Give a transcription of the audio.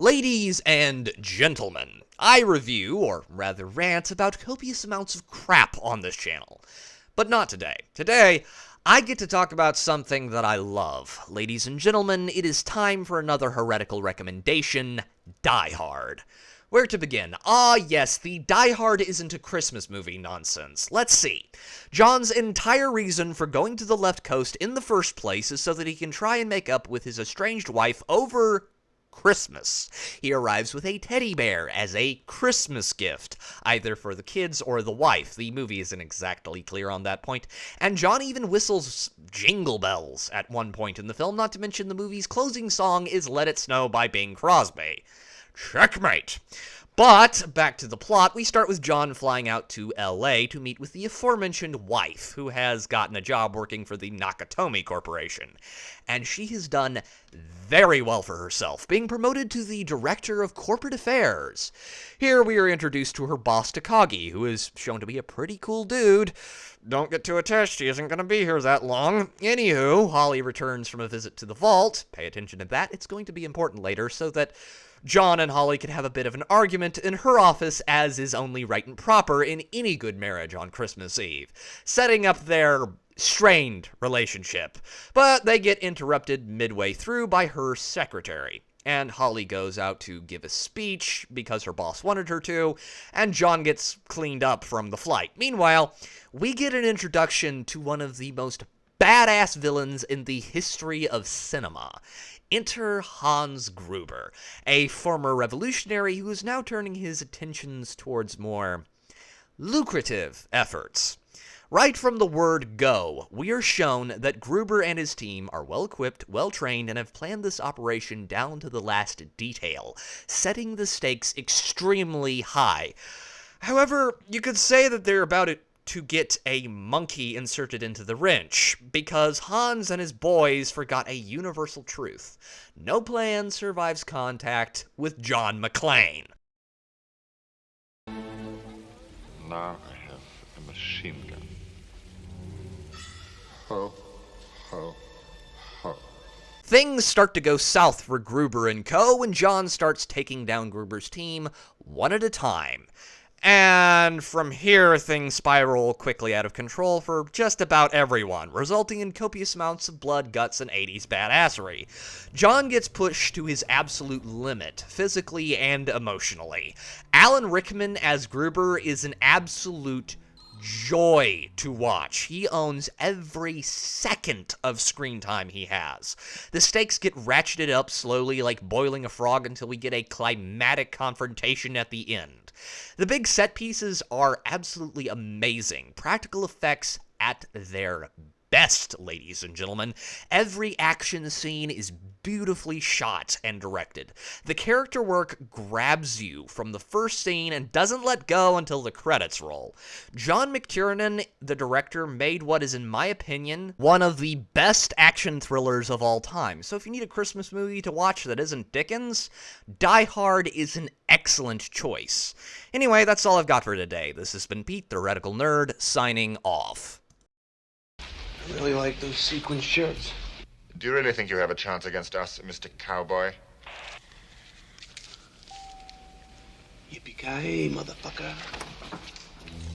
Ladies and gentlemen, I review, or rather rant, about copious amounts of crap on this channel. But not today. Today, I get to talk about something that I love. Ladies and gentlemen, it is time for another heretical recommendation, Die Hard. Where to begin? Ah, yes, the Die Hard isn't a Christmas movie nonsense. Let's see. John's entire reason for going to the left coast in the first place is so that he can try and make up with his estranged wife over Christmas. He arrives with a teddy bear as a Christmas gift, either for the kids or the wife. The movie isn't exactly clear on that point, and John even whistles jingle bells at one point in the film, not to mention the movie's closing song is Let It Snow by Bing Crosby. Checkmate! But, back to the plot, we start with John flying out to LA to meet with the aforementioned wife, who has gotten a job working for the Nakatomi Corporation. And she has done very well for herself, being promoted to the Director of Corporate Affairs. Here we are introduced to her boss Takagi, who is shown to be a pretty cool dude. Don't get too attached, he isn't going to be here that long. Anywho, Holly returns from a visit to the vault. Pay attention to that, it's going to be important later, so that John and Holly can have a bit of an argument in her office, as is only right and proper in any good marriage on Christmas Eve, setting up their strained relationship. But they get interrupted midway through by her secretary, and Holly goes out to give a speech because her boss wanted her to, and John gets cleaned up from the flight. Meanwhile, we get an introduction to one of the most badass villains in the history of cinema. Enter Hans Gruber, a former revolutionary who is now turning his attentions towards more lucrative efforts. Right from the word go, we are shown that Gruber and his team are well-equipped, well-trained, and have planned this operation down to the last detail, setting the stakes extremely high. However, you could say that they're about to get a monkey inserted into the wrench, because Hans and his boys forgot a universal truth. No plan survives contact with John McClane. Now I have a machine gun. Ho, ho, ho. Things start to go south for Gruber and co. when John starts taking down Gruber's team one at a time. And from here, things spiral quickly out of control for just about everyone, resulting in copious amounts of blood, guts, and 80s badassery. John gets pushed to his absolute limit, physically and emotionally. Alan Rickman as Gruber is an absolute joy to watch. He owns every second of screen time he has. The stakes get ratcheted up slowly like boiling a frog until we get a climatic confrontation at the end. The big set pieces are absolutely amazing. Practical effects at their best, ladies and gentlemen. Every action scene is beautifully shot and directed. The character work grabs you from the first scene and doesn't let go until the credits roll. John McTiernan, the director, made what is, in my opinion, one of the best action thrillers of all time. So if you need a Christmas movie to watch that isn't Dickens, Die Hard is an excellent choice. Anyway, that's all I've got for today. This has been Pete, the Heretical Nerd, signing off. I really like those sequin shirts. Do you really think you have a chance against us, Mr. Cowboy? Yippee-ki-yay, motherfucker.